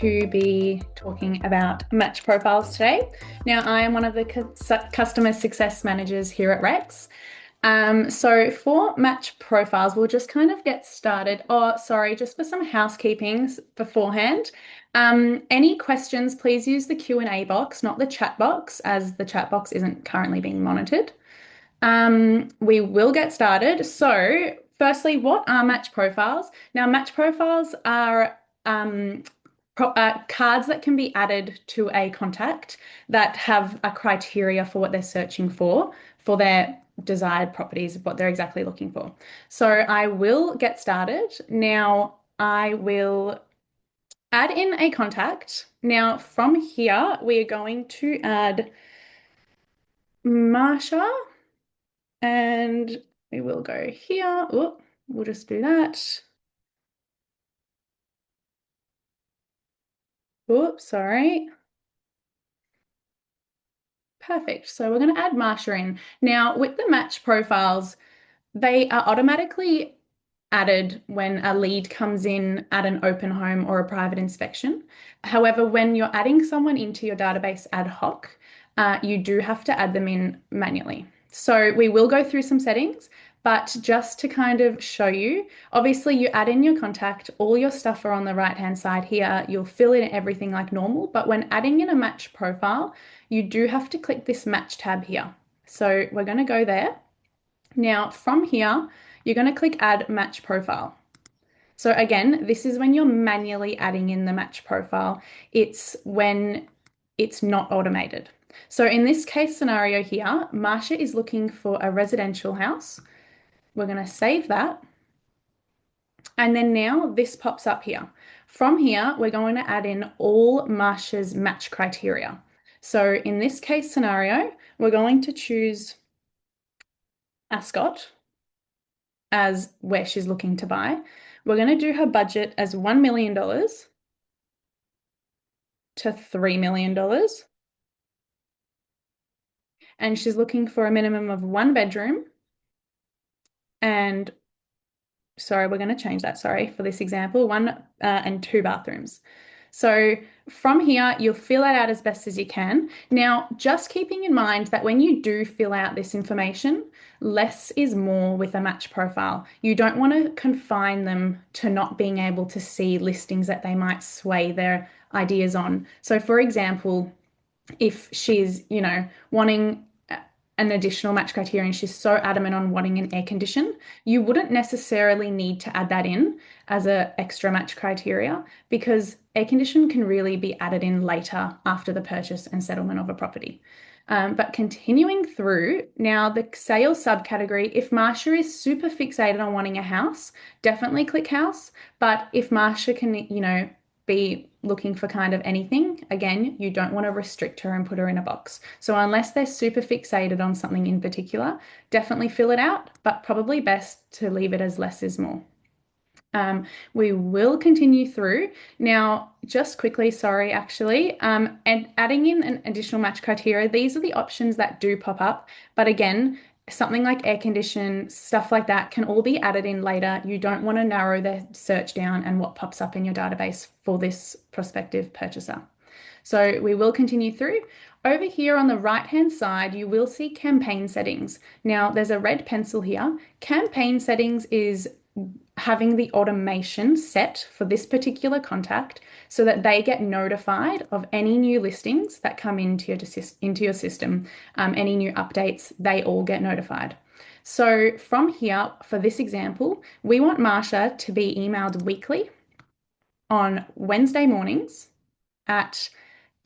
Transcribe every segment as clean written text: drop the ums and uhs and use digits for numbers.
to be talking about match profiles today. Now, I am one of the customer success managers here at Rex. So for match profiles, we'll just kind of get started. Oh, sorry, just for some housekeepings beforehand. Any questions, please use the Q&A box, not the chat box, as the chat box isn't currently being monitored. We will get started. So, firstly, what are match profiles? Now, match profiles are cards that can be added to a contact that have a criteria for what they're searching for their desired properties, what they're exactly looking for. So, I will get started. Now, I will add in a contact. Now, from here, we are going to add Marsha. And we will go here. Oh, we'll just do that. Oops, sorry. Perfect. So we're going to add Marsha in. Now, with the match profiles, they are automatically added when a lead comes in at an open home or a private inspection. However, when you're adding someone into your database ad hoc, you do have to add them in manually. So we will go through some settings, but just to kind of show you, obviously you add in your contact, all your stuff are on the right-hand side here. You'll fill in everything like normal, but when adding in a match profile, you do have to click this match tab here. So we're going to go there. Now from here, you're going to click add match profile. So again, this is when you're manually adding in the match profile. It's when it's not automated. So in this case scenario here, Marsha is looking for a residential house. We're going to save that. And then now this pops up here. From here, we're going to add in all Marsha's match criteria. So in this case scenario, we're going to choose Ascot as where she's looking to buy. We're going to do her budget as $1 million to $3 million. And she's looking for a minimum of one bedroom. And sorry, we're going to change that, sorry, for this example, one and two bathrooms. So from here, you'll fill that out as best as you can. Now, just keeping in mind that when you do fill out this information, less is more with a match profile. You don't want to confine them to not being able to see listings that they might sway their ideas on. So for example, if she's, wanting an additional match criteria and she's so adamant on wanting an air condition, you wouldn't necessarily need to add that in as an extra match criteria because air condition can really be added in later after the purchase and settlement of a property. But continuing through, now the sales subcategory, if Marsha is super fixated on wanting a house, definitely click house. But if Marsha can, be looking for kind of anything, again, you don't want to restrict her and put her in a box. So unless they're super fixated on something in particular, definitely fill it out, but probably best to leave it as less is more. We will continue through. Now, just quickly, sorry, actually, and adding in an additional match criteria, these are the options that do pop up. But again, something like air condition, stuff like that can all be added in later. You don't want to narrow the search down and what pops up in your database for this prospective purchaser. So we will continue through. Over here on the right-hand side, you will see campaign settings. Now, there's a red pencil here. Campaign settings is having the automation set for this particular contact so that they get notified of any new listings that come into your system, any new updates, they all get notified. So from here, for this example, we want Marsha to be emailed weekly on Wednesday mornings at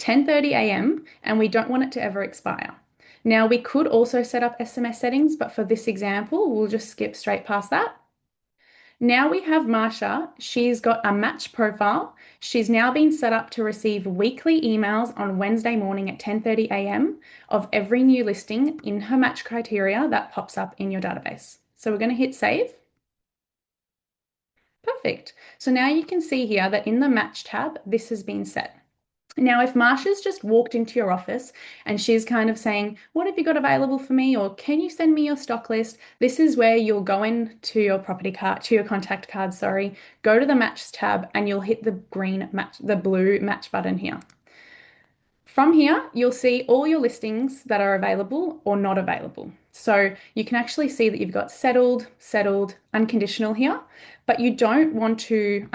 10:30 a.m. and we don't want it to ever expire. Now, we could also set up SMS settings, but for this example, we'll just skip straight past that. Now we have Marsha. She's got a match profile. She's now been set up to receive weekly emails on Wednesday morning at 10:30 a.m. of every new listing in her match criteria that pops up in your database. So we're going to hit save. Perfect. So now you can see here that in the match tab, this has been set. Now, if Marsha's just walked into your office and she's kind of saying, "What have you got available for me?" or "Can you send me your stock list?" This is where you'll go into your property card, to your contact card, sorry, go to the match tab and you'll hit the green match, the blue match button here. From here, you'll see all your listings that are available or not available. So you can actually see that you've got settled, settled, unconditional here, but you don't want to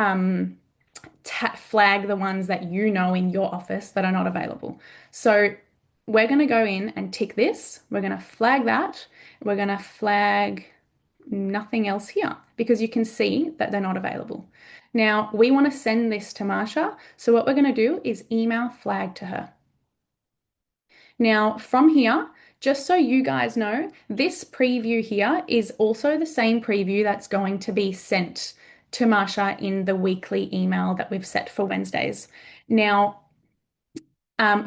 flag the ones that you know in your office that are not available. So we're going to go in and tick this. We're going to flag that. We're going to flag nothing else here because you can see that they're not available. Now, we want to send this to Marsha. So what we're going to do is email flag to her. Now, from here, just so you guys know, this preview here is also the same preview that's going to be sent to Marsha in the weekly email that we've set for Wednesdays. Now,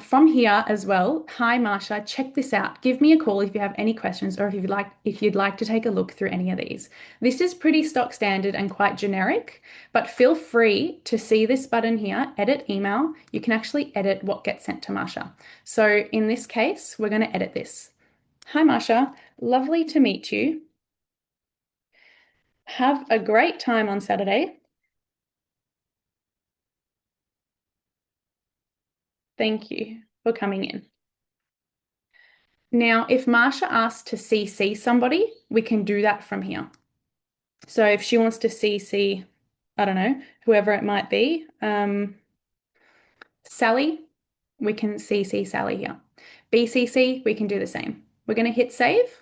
from here as well, hi Marsha, check this out. Give me a call if you have any questions or if you'd like to take a look through any of these. This is pretty stock standard and quite generic, but feel free to see this button here, edit email. You can actually edit what gets sent to Marsha. So in this case, we're going to edit this. Hi Marsha, lovely to meet you. Have a great time on Saturday. Thank you for coming in. Now, if Marsha asks to CC somebody, we can do that from here. So if she wants to CC, I don't know, whoever it might be, Sally, we can CC Sally here. BCC, we can do the same. We're going to hit save.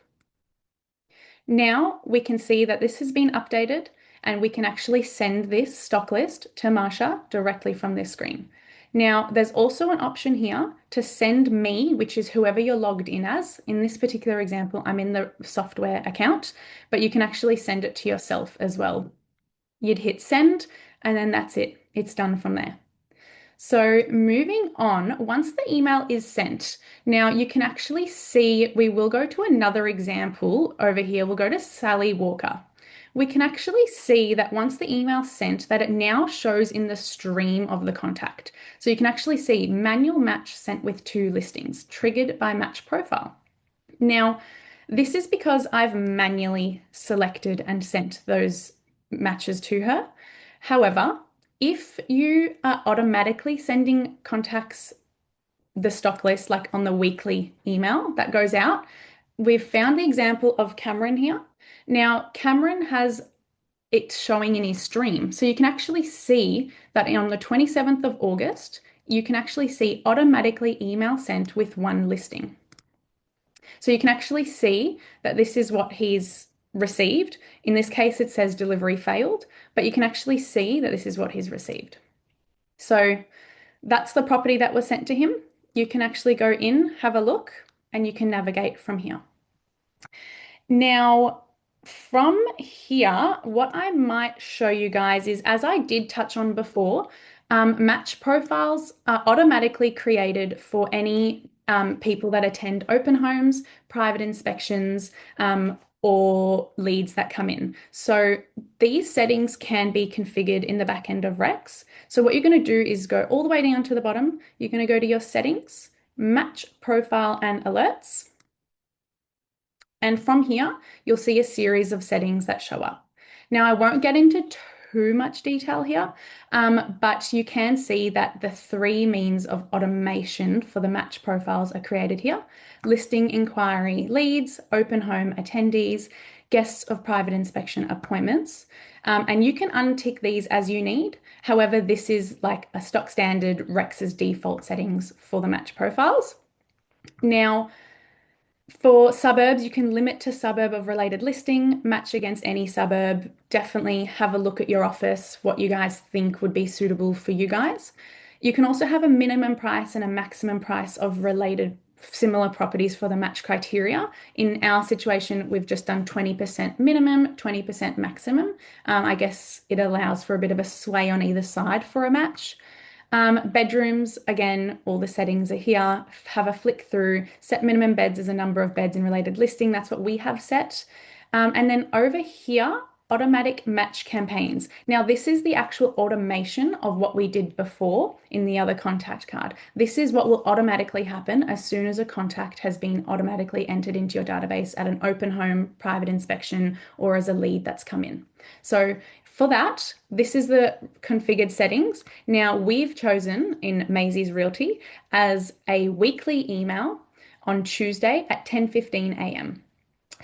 Now we can see that this has been updated and we can actually send this stock list to Marsha directly from this screen. Now, there's also an option here to send me, which is whoever you're logged in as. In this particular example, I'm in the software account, but you can actually send it to yourself as well. You'd hit send, and then that's it. It's done from there. So moving on, once the email is sent, now you can actually see, we will go to another example over here. We'll go to Sally Walker. We can actually see that once the email's sent, that it now shows in the stream of the contact. So you can actually see manual match sent with 2 listings, triggered by match profile. Now, this is because I've manually selected and sent those matches to her. However, if you are automatically sending contacts the stock list like on the weekly email that goes out, we've found the example of Cameron here. Now, Cameron has it showing in his stream. So you can actually see that on the 27th of August, you can actually see automatically email sent with 1 listing. So you can actually see that this is what he's received. In this case, it says delivery failed, but you can actually see that this is what he's received. So that's the property that was sent to him. You can actually go in, have a look, and you can navigate from here. Now, from here, what I might show you guys is, as I did touch on before, match profiles are automatically created for any people that attend open homes, private inspections, or leads that come in. So these settings can be configured in the back end of Rex. So what you're going to do is go all the way down to the bottom. You're going to go to your settings, match profile and alerts. And from here, you'll see a series of settings that show up. Now, I won't get into too much detail here, but you can see that the 3 means of automation for the match profiles are created here. Listing inquiry leads, open home attendees, guests of private inspection appointments. And you can untick these as you need. However, this is like a stock standard Rex's default settings for the match profiles. Now, for suburbs, you can limit to suburb of related listing, match against any suburb. Definitely have a look at your office, what you guys think would be suitable for you guys. You can also have a minimum price and a maximum price of related similar properties for the match criteria. In our situation, we've just done 20% minimum, 20% maximum. I guess it allows for a bit of a sway on either side for a match. Bedrooms, again, all the settings are here. Have a flick through. Set minimum beds as a number of beds in related listing. That's what we have set. And then over here automatic match campaigns. Now, this is the actual automation of what we did before in the other contact card. This is what will automatically happen as soon as a contact has been automatically entered into your database at an open home private inspection or as a lead that's come in. So for that, this is the configured settings. Now, we've chosen in Maisie's Realty as a weekly email on Tuesday at 10:15 a.m.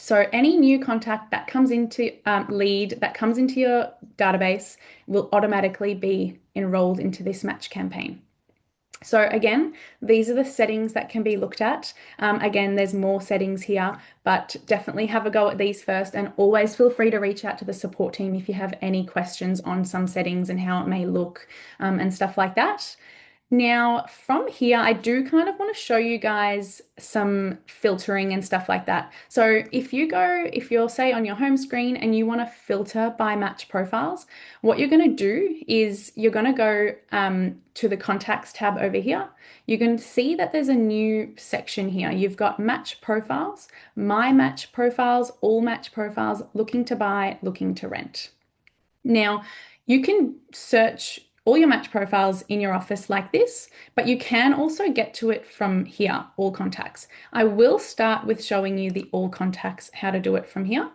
So any new contact that comes into lead that comes into your database will automatically be enrolled into this match campaign. So again, these are the settings that can be looked at. Again, there's more settings here, but definitely have a go at these first and always feel free to reach out to the support team if you have any questions on some settings and how it may look and stuff like that. Now, from here, I do kind of want to show you guys some filtering and stuff like that. So if you're say on your home screen and you want to filter by match profiles, what you're going to do is you're going to go to the contacts tab over here. You can see that there's a new section here. You've got match profiles, my match profiles, all match profiles, looking to buy, looking to rent. Now, you can search all your match profiles in your office like this, but you can also get to it from here, all contacts. I will start with showing you the all contacts, how to do it from here.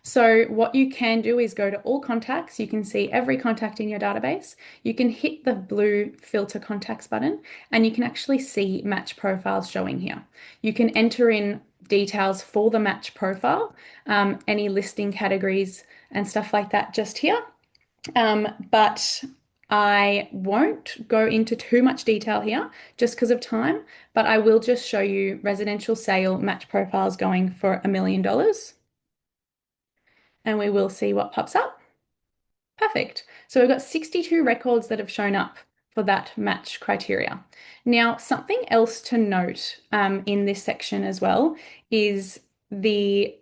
So what you can do is go to all contacts. You can see every contact in your database. You can hit the blue filter contacts button and you can actually see match profiles showing here. You can enter in details for the match profile, any listing categories and stuff like that just here. But I won't go into too much detail here just because of time, but I will just show you residential sale match profiles going for $1 million and we will see what pops up. Perfect. So we've got 62 records that have shown up for that match criteria. Now, something else to note in this section as well is this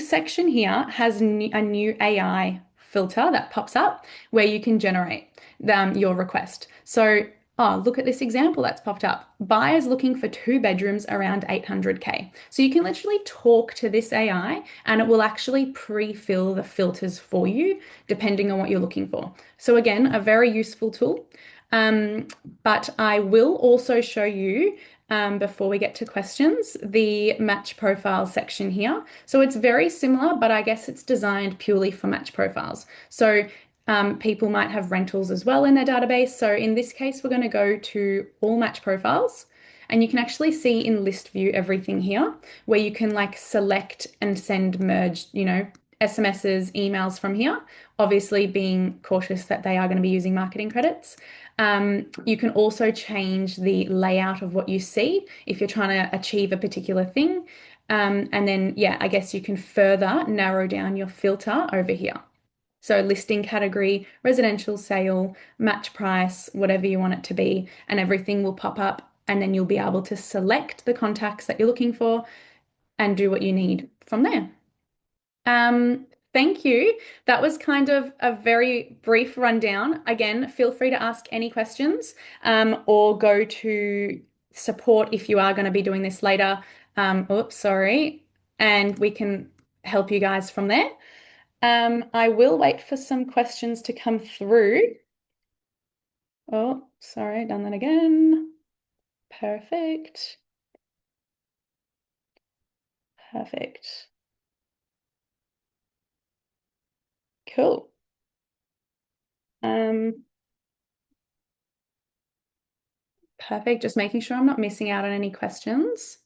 section here has a new AI filter that pops up where you can generate your request. So, oh, look at this example that's popped up. Buyers looking for 2 bedrooms around 800K. So you can literally talk to this AI and it will actually pre-fill the filters for you depending on what you're looking for. So again, a very useful tool. But I will also show you before we get to questions, the match profile section here. So it's very similar, but I guess it's designed purely for match profiles. So people might have rentals as well in their database. So in this case, we're going to go to all match profiles. And you can actually see in list view everything here where you can like select and send merged, SMSs, emails from here, obviously being cautious that they are going to be using marketing credits. You can also change the layout of what you see if you're trying to achieve a particular thing. And then, yeah, I guess you can further narrow down your filter over here. So listing category, residential sale, match price, whatever you want it to be, and everything will pop up. And then you'll be able to select the contacts that you're looking for and do what you need from there. Thank you. That was kind of a very brief rundown. Again, feel free to ask any questions or go to support if you are going to be doing this later. Oops, sorry. And we can help you guys from there. I will wait for some questions to come through. Oh, sorry, done that again. Perfect. Perfect. Cool. Um, Perfect. Just making sure I'm not missing out on any questions.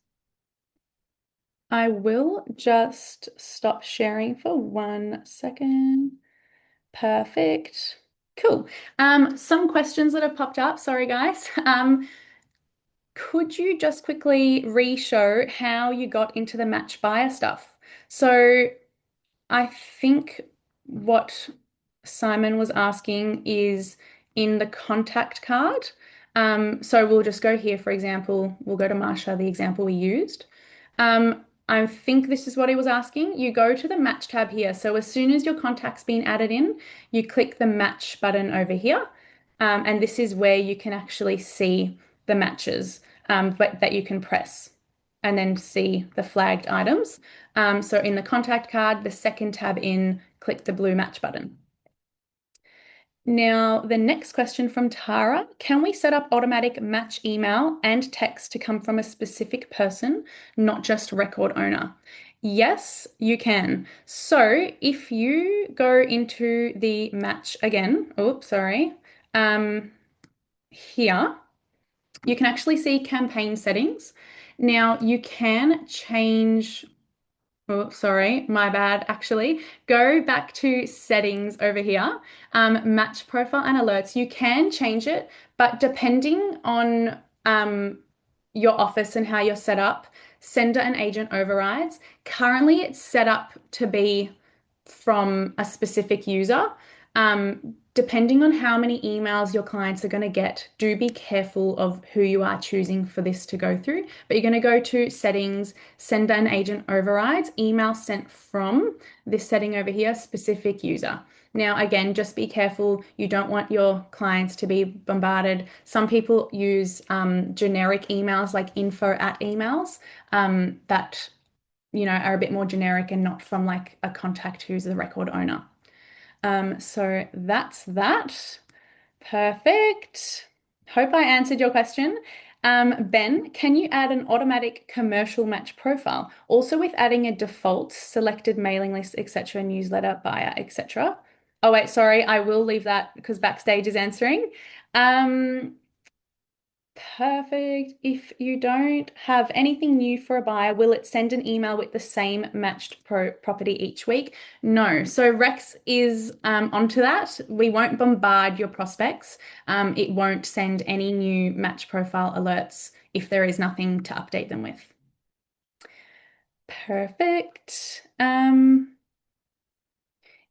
I will just stop sharing for 1 second. Perfect. Cool. Some questions that have popped up. Sorry, guys. Could you just quickly re-show how you got into the match buyer stuff? So I think what Simon was asking is in the contact card. So we'll just go here, for example, we'll go to Marsha, the example we used. I think this is what he was asking. You go to the match tab here. So as soon as your contact's been added in, you click the match button over here. And this is where you can actually see the matches but that you can press. and then see the flagged items. So in the contact card, the second tab in, click the blue match button. Now, the next question from Tara, can we set up automatic match email and text to come from a specific person, not just record owner? Yes, you can. So if you go into the match again, oops, sorry, here, you can actually see campaign settings. Now you can change. Oh, sorry, my bad, actually. Go back to settings over here, match profile and alerts. You can change it, but depending on your office and how you're set up, sender and agent overrides. Currently, it's set up to be from a specific user. Depending on how many emails your clients are going to get, do be careful of who you are choosing for this to go through. But you're going to go to settings, sender and agent overrides, email sent from this setting over here, specific user. Now, again, just be careful. You don't want your clients to be bombarded. Some people use generic emails like info@emails that are a bit more generic and not from like a contact who's the record owner. So that's that. Perfect. Hope I answered your question. Ben, can you add an automatic commercial match profile? Also with adding a default selected mailing list, etc., newsletter, buyer, etc. Oh, wait, sorry, I will leave that because Backstage is answering. Perfect. If you don't have anything new for a buyer, will it send an email with the same matched property each week? No. So Rex is onto that. We won't bombard your prospects. It won't send any new match profile alerts if there is nothing to update them with. Perfect.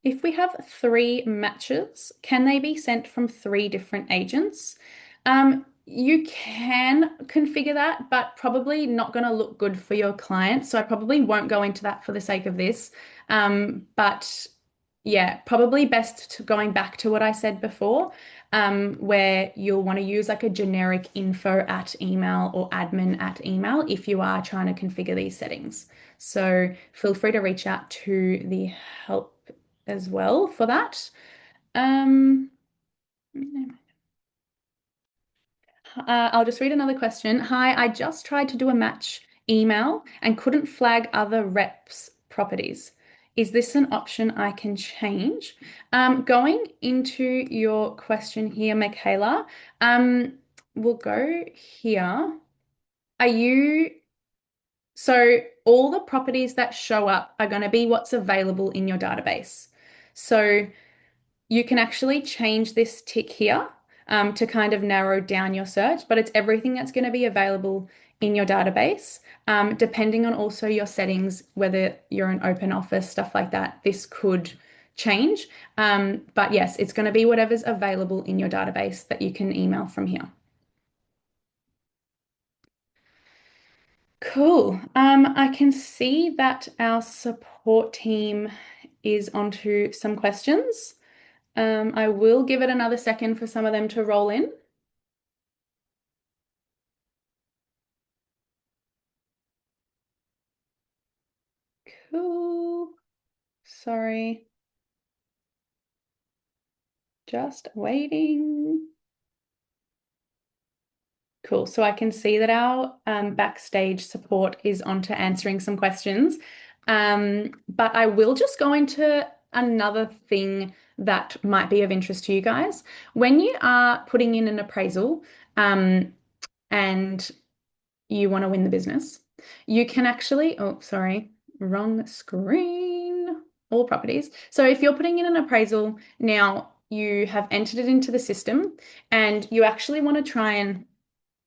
If we have 3 matches, can they be sent from 3 different agents? You can configure that, but probably not going to look good for your client. So I probably won't go into that for the sake of this. But yeah, probably best to going back to what I said before, where you'll want to use like a generic info@email or admin@email if you are trying to configure these settings. So feel free to reach out to the help as well for that. Um, I'll just read another question. Hi, I just tried to do a match email and couldn't flag other reps' properties. Is this an option I can change? Going into your question here, Michaela, we'll go here. Are you, so all the properties that show up are going to be what's available in your database. So you can actually change this tick here to kind of narrow down your search, but it's everything that's going to be available in your database. Depending on also your settings, whether you're an open office, stuff like that, this could change. But yes, it's going to be whatever's available in your database that you can email from here. Cool. I can see that our support team is onto some questions. I will give it another second for some of them to roll in. Cool. Sorry. Just waiting. Cool. So I can see that our backstage support is on to answering some questions. But I will just go into another thing that might be of interest to you guys. When you are putting in an appraisal, and you want to win the business, you can actually, oh, sorry, wrong screen, all properties. So if you're putting in an appraisal now, you have entered it into the system and you actually want to try and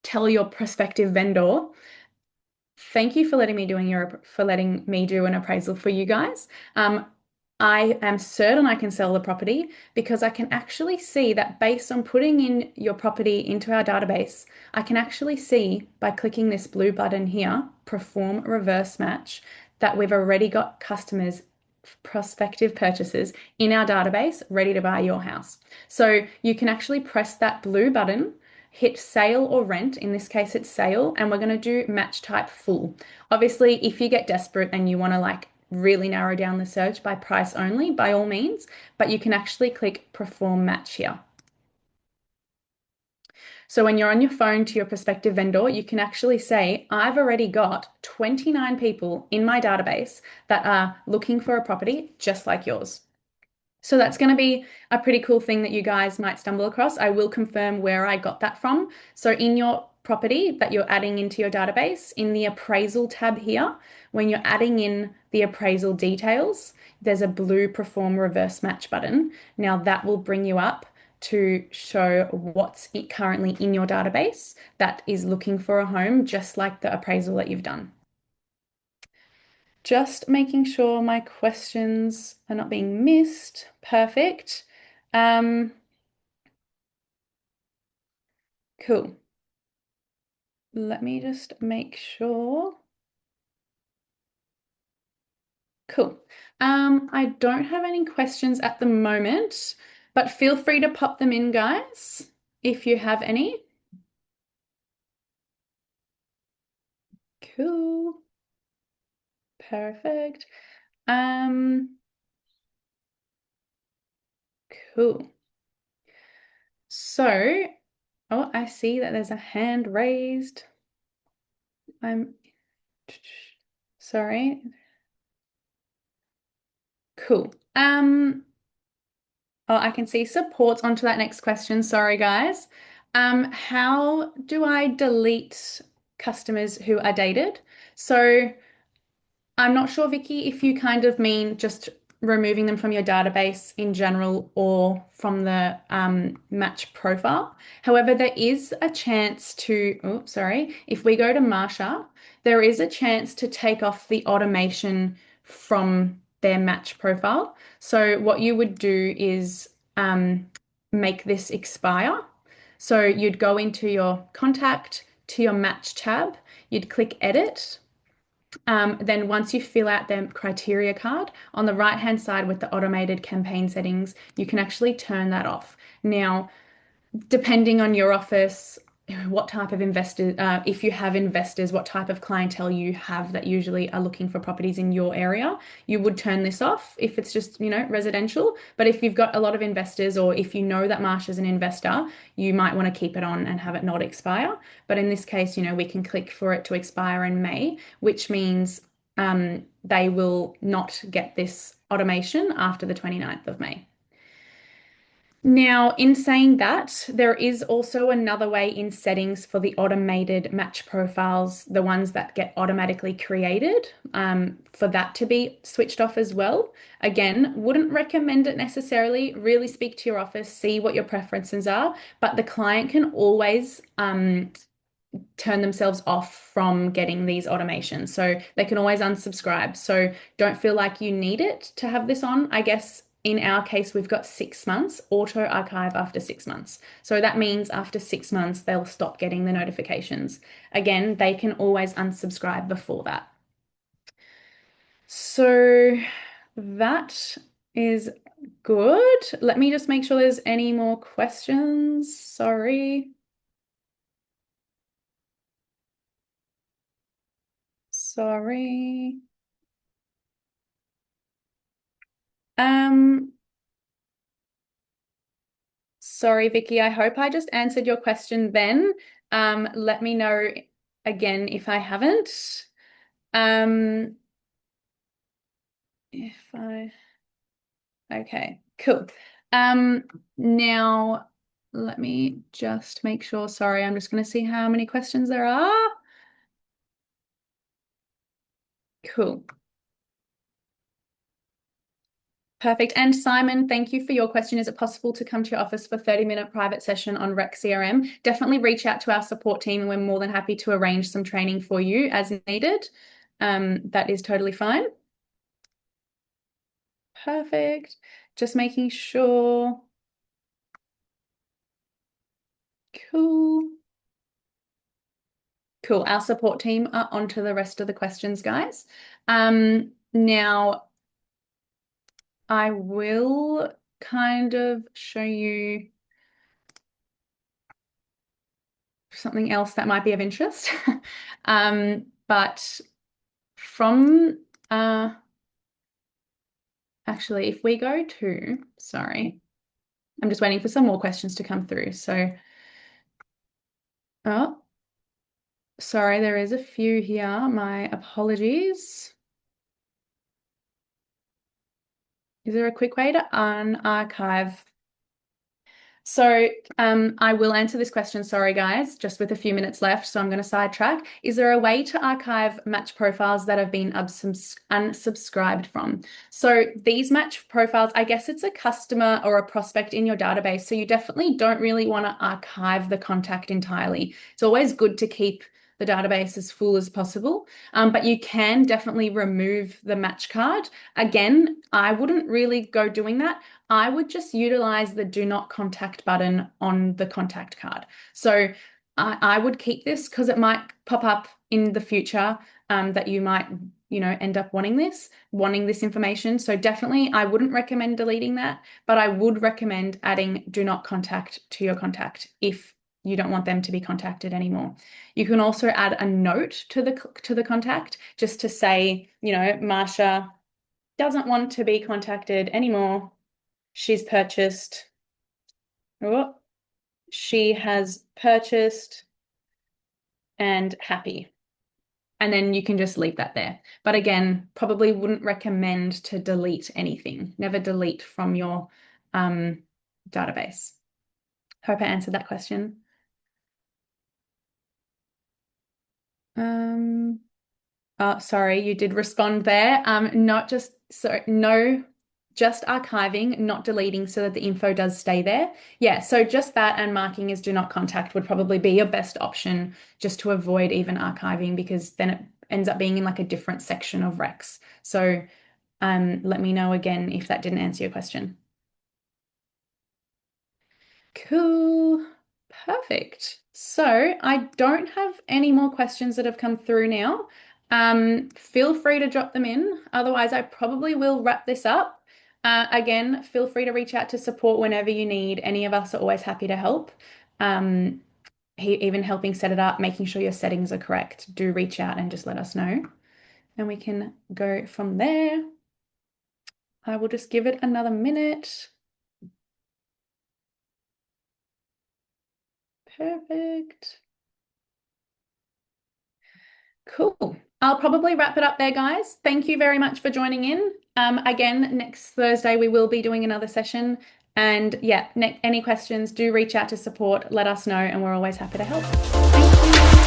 tell your prospective vendor, thank you for letting me do an appraisal for you guys. I am certain I can sell the property because I can actually see that based on putting in your property into our database, I can actually see by clicking this blue button here, perform reverse match, that we've already got customers, prospective purchasers in our database ready to buy your house. So you can actually press that blue button hit sale or rent. In this case, it's sale, and we're going to do match type full. Obviously, if you get desperate and you want to like really narrow down the search by price only, by all means, but you can actually click perform match here. So when you're on your phone to your prospective vendor, you can actually say, I've already got 29 people in my database that are looking for a property just like yours. So that's going to be a pretty cool thing that you guys might stumble across. I will confirm where I got that from. So in your property that you're adding into your database, in the appraisal tab here, when you're adding in the appraisal details, there's a blue perform reverse match button. Now that will bring you up to show what's currently in your database that is looking for a home, just like the appraisal that you've done. Just making sure my questions are not being missed. Perfect. Um, cool. Let me just make sure. Cool. I don't have any questions at the moment, but feel free to pop them in, guys, if you have any. Cool. Perfect. Um, cool. So, oh, I see that there's a hand raised. I'm sorry. Cool. Oh, I can see supports onto that next question. Sorry, guys. How do I delete customers who are dated? So I'm not sure, Vicky, if you kind of mean just removing them from your database in general or from the match profile. However, there is a chance to, oh, sorry, if we go to Marsha, there is a chance to take off the automation from their match profile. So what you would do is make this expire. So you'd go into your contact, to your match tab, you'd click edit. Then once you fill out the criteria card, on the right-hand side with the automated campaign settings, you can actually turn that off. Now, depending on your office, what type of investors, if you have investors, what type of clientele you have that usually are looking for properties in your area, you would turn this off if it's just, residential. But if you've got a lot of investors or if you know that Marsha's an investor, you might want to keep it on and have it not expire. But in this case, we can click for it to expire in May, which means they will not get this automation after the 29th of May. Now, in saying that, there is also another way in settings for the automated match profiles, the ones that get automatically created, for that to be switched off as well. Again, wouldn't recommend it necessarily. Really speak to your office, see what your preferences are, but the client can always turn themselves off from getting these automations. So they can always unsubscribe. So don't feel like you need it to have this on. I guess in our case, we've got 6 months, auto archive after 6 months. So that means after 6 months, they'll stop getting the notifications. Again, they can always unsubscribe before that. So that is good. Let me just make sure there's any more questions. Sorry. Sorry. Um, Sorry, Vicky. I hope I just answered your question then. Let me know again if I haven't. Um, if I, okay, cool. Um, Now let me just make sure. Sorry, I'm just going to see how many questions there are. Cool. Perfect. And Simon, thank you for your question. Is it possible to come to your office for a 30-minute private session on Rex CRM? Definitely reach out to our support team and we're more than happy to arrange some training for you as needed. That is totally fine. Perfect. Just making sure. Cool. Cool. Our support team are onto the rest of the questions, guys. Now I will kind of show you something else that might be of interest. But from actually, if we go to, sorry, I'm just waiting for some more questions to come through. So, oh, sorry, there is a few here. My apologies. Is there a quick way to unarchive? So I will answer this question, sorry guys, just with a few minutes left, so I'm going to sidetrack. Is there a way to archive match profiles that have been unsubscribed from? So these match profiles, I guess it's a customer or a prospect in your database, so you definitely don't really want to archive the contact entirely. It's always good to keep the database as full as possible, but you can definitely remove the match card. Again, I wouldn't really go doing that. I would just utilize the do not contact button on the contact card. So I would keep this because it might pop up in the future that you might, end up wanting this information. So definitely I wouldn't recommend deleting that, but I would recommend adding do not contact to your contact if you don't want them to be contacted anymore. You can also add a note to the contact just to say, Marsha doesn't want to be contacted anymore. She's purchased, oh, she has purchased and happy. And then you can just leave that there. But again, probably wouldn't recommend to delete anything. Never delete from your database. Hope I answered that question. Oh, sorry, you did respond there. No, just archiving, not deleting so that the info does stay there. Yeah, so just that and marking as do not contact would probably be your best option just to avoid even archiving because then it ends up being in like a different section of Rex. So let me know again if that didn't answer your question. Cool. Perfect. So I don't have any more questions that have come through now. Feel free to drop them in. Otherwise, I probably will wrap this up. Again, feel free to reach out to support whenever you need. Any of us are always happy to help. Um, even helping set it up, making sure your settings are correct. Do reach out and just let us know. And we can go from there. I will just give it another minute. Perfect. Cool. I'll probably wrap it up there, guys. Thank you very much for joining in. Again, next Thursday we will be doing another session. And yeah, any questions, do reach out to support, let us know, and we're always happy to help. Thank you.